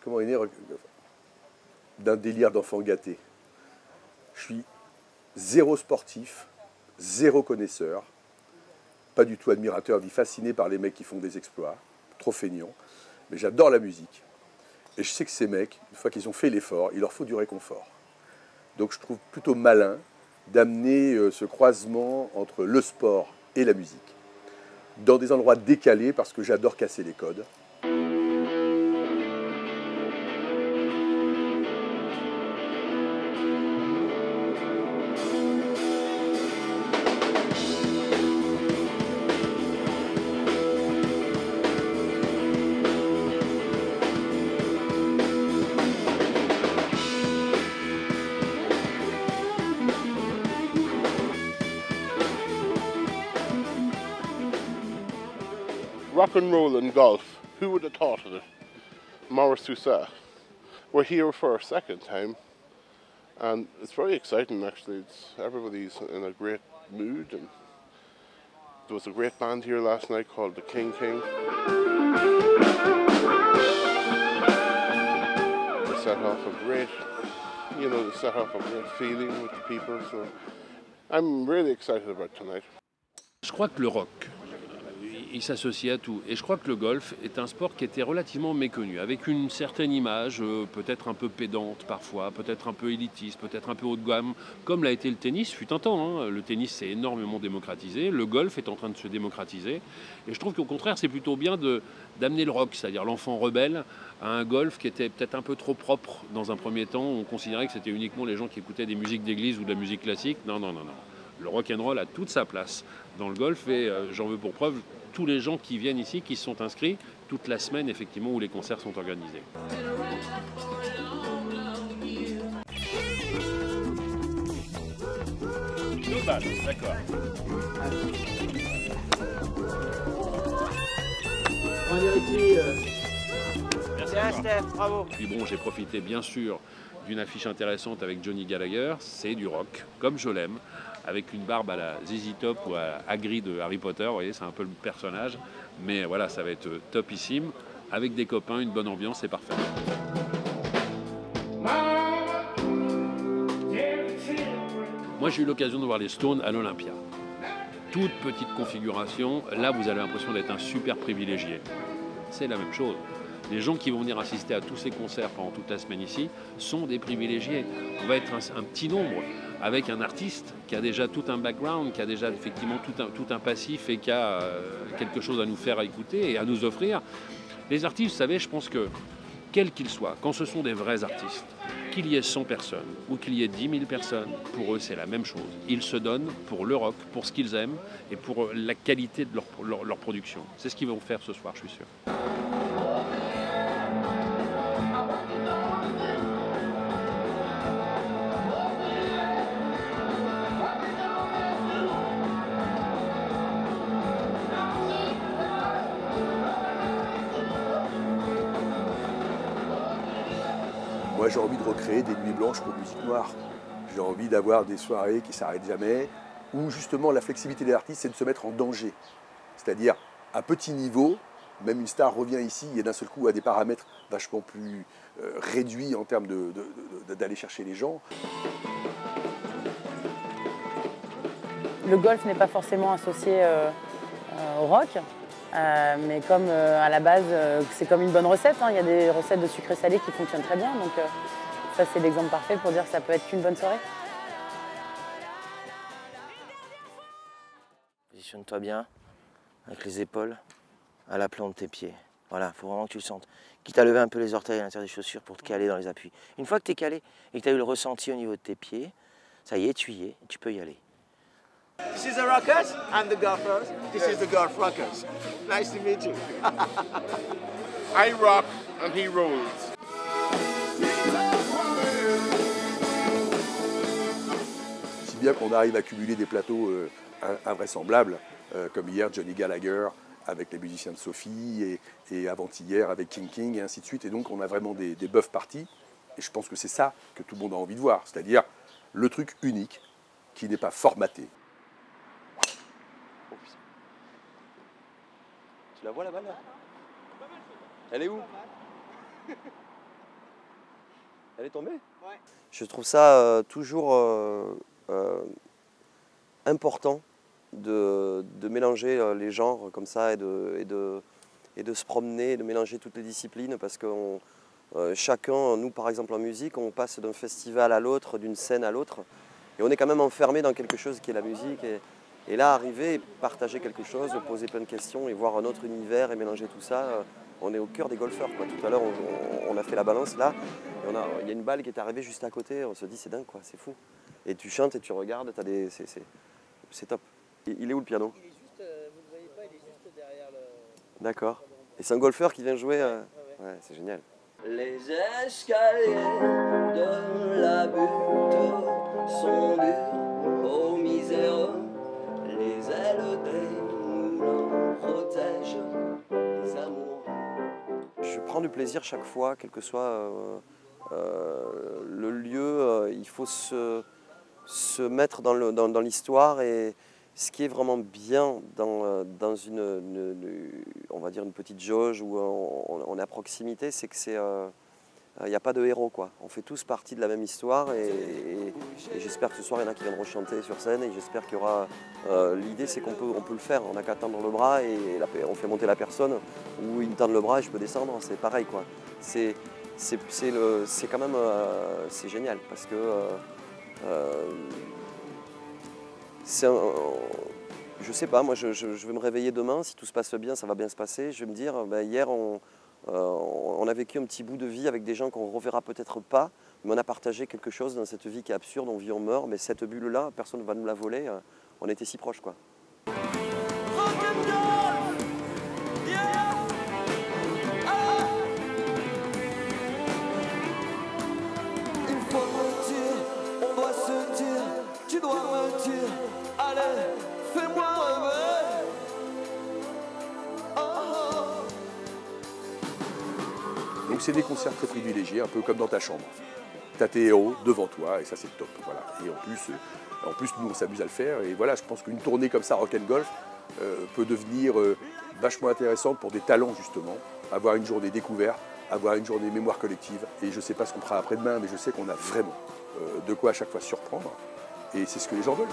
comment est né d'un délire d'enfant gâté. Je suis zéro sportif, zéro connaisseur, pas du tout admirateur ni fasciné par les mecs qui font des exploits, trop feignants, mais j'adore la musique. Et je sais que ces mecs, une fois qu'ils ont fait l'effort, il leur faut du réconfort. Donc je trouve plutôt malin d'amener ce croisement entre le sport et la musique, dans des endroits décalés parce que j'adore casser les codes. Rock and roll and golf. Who would have thought of it? Maurice Sousa. We're here for a second time, and it's very exciting actually. Everybody's in a great mood, and there was a great band here last night called the King King. They set off a great, they set off a great feeling with the people. So I'm really excited about tonight. Je crois que le rock, il s'associe à tout. Et je crois que le golf est un sport qui était relativement méconnu, avec une certaine image, peut-être un peu pédante parfois, peut-être un peu élitiste, peut-être un peu haut de gamme, comme l'a été le tennis, fut un temps. Hein. Le tennis s'est énormément démocratisé, le golf est en train de se démocratiser. Et je trouve qu'au contraire, c'est plutôt bien d'amener le rock, c'est-à-dire l'enfant rebelle, à un golf qui était peut-être un peu trop propre dans un premier temps. On considérait que c'était uniquement les gens qui écoutaient des musiques d'église ou de la musique classique. Non, non, non, non. Le rock'n'roll a toute sa place dans le golf et j'en veux pour preuve tous les gens qui viennent ici, qui se sont inscrits toute la semaine effectivement où les concerts sont organisés. D'accord. On va vérifier. Merci Steph, bravo. Puis bon, j'ai profité bien sûr d'une affiche intéressante avec Johnny Gallagher, c'est du rock, comme je l'aime, avec une barbe à la ZZ Top ou à Hagrid de Harry Potter, vous voyez, c'est un peu le personnage, mais voilà, ça va être topissime, avec des copains, une bonne ambiance, c'est parfait. Moi, j'ai eu l'occasion de voir les Stones à l'Olympia. Toute petite configuration, là, vous avez l'impression d'être un super privilégié. C'est la même chose. Les gens qui vont venir assister à tous ces concerts pendant toute la semaine ici sont des privilégiés. On va être un petit nombre avec un artiste qui a déjà tout un background, qui a déjà effectivement tout un passif et qui a quelque chose à nous faire écouter et à nous offrir. Les artistes, vous savez, je pense que, quels qu'ils soient, quand ce sont des vrais artistes, qu'il y ait 100 personnes ou qu'il y ait 10 000 personnes, pour eux c'est la même chose. Ils se donnent pour le rock, pour ce qu'ils aiment et pour la qualité de leur production. C'est ce qu'ils vont faire ce soir, je suis sûr. Moi, j'ai envie de recréer des nuits blanches pour musique noire. J'ai envie d'avoir des soirées qui ne s'arrêtent jamais, où justement la flexibilité des artistes, c'est de se mettre en danger. C'est-à-dire, à petit niveau, même une star revient ici et d'un seul coup a des paramètres vachement plus réduits en termes d'aller chercher les gens. Le golf n'est pas forcément associé au rock. Mais comme à la base, c'est comme une bonne recette, hein. Il y a des recettes de sucré salé qui fonctionnent très bien, donc ça c'est l'exemple parfait pour dire que ça peut être qu'une bonne soirée. Positionne-toi bien, avec les épaules à l'aplomb de tes pieds. Voilà, il faut vraiment que tu le sentes. Quitte à lever un peu les orteils à l'intérieur des chaussures pour te caler dans les appuis. Une fois que tu es calé et que tu as eu le ressenti au niveau de tes pieds, ça y est, tu y es, tu peux y aller. This is the Rockers, I'm the Golfers. This is the Golf Rockers. Nice to meet you. I rock and he rolls. Si bien qu'on arrive à cumuler des plateaux invraisemblables, comme hier Johnny Gallagher avec les musiciens de Sophie et avant-hier avec King King et ainsi de suite. Et donc on a vraiment des buff parties. Et je pense que c'est ça que tout le monde a envie de voir, c'est-à-dire le truc unique qui n'est pas formaté. Tu la vois la balle là? Elle est où? Elle est tombée? Ouais. Je trouve ça toujours important de mélanger les genres comme ça et de se promener, de mélanger toutes les disciplines parce que chacun, nous par exemple en musique, on passe d'un festival à l'autre, d'une scène à l'autre et on est quand même enfermé dans quelque chose qui est la musique et là arriver, partager quelque chose, poser plein de questions et voir un autre univers et mélanger tout ça, on est au cœur des golfeurs, quoi. Tout à l'heure on a fait la balance là, et il y a une balle qui est arrivée juste à côté, on se dit c'est dingue quoi, c'est fou. Et tu chantes et tu regardes, c'est top. Il est où le piano? Il est juste, vous ne le voyez pas, il est juste derrière le... D'accord. Et c'est un golfeur qui vient jouer Ouais, c'est génial. Les escaliers de la butte sont durs aux miséreux. Les ailes des moulins protègent les amours. Je prends du plaisir chaque fois, quel que soit le lieu. Il faut se mettre dans l'histoire et ce qui est vraiment bien dans on va dire une petite jauge où on est à proximité, c'est que il n'y a pas de héros, quoi. On fait tous partie de la même histoire et j'espère que ce soir il y en a qui viendront chanter sur scène et j'espère qu'il y aura... L'idée c'est qu'on peut le faire, on n'a qu'à tendre le bras et on fait monter la personne ou il me tend le bras et je peux descendre, c'est pareil, quoi. C'est quand même c'est génial parce que je sais pas, moi je vais me réveiller demain, si tout se passe bien, ça va bien se passer. Je vais me dire, hier on a vécu un petit bout de vie avec des gens qu'on ne reverra peut-être pas, mais on a partagé quelque chose dans cette vie qui est absurde, on vit, on meurt, mais cette bulle-là, personne ne va nous la voler, on était si proches, quoi. Tu dois me dire, allez, fais-moi rêver. Donc c'est des concerts très privilégiés, un peu comme dans ta chambre. T'as tes héros devant toi et ça c'est top. Voilà. Et en plus nous on s'amuse à le faire et voilà, je pense qu'une tournée comme ça Rock & Golf peut devenir vachement intéressante pour des talents justement, avoir une journée découverte, avoir une journée mémoire collective et je sais pas ce qu'on fera après-demain mais je sais qu'on a vraiment de quoi à chaque fois surprendre et c'est ce que les gens veulent.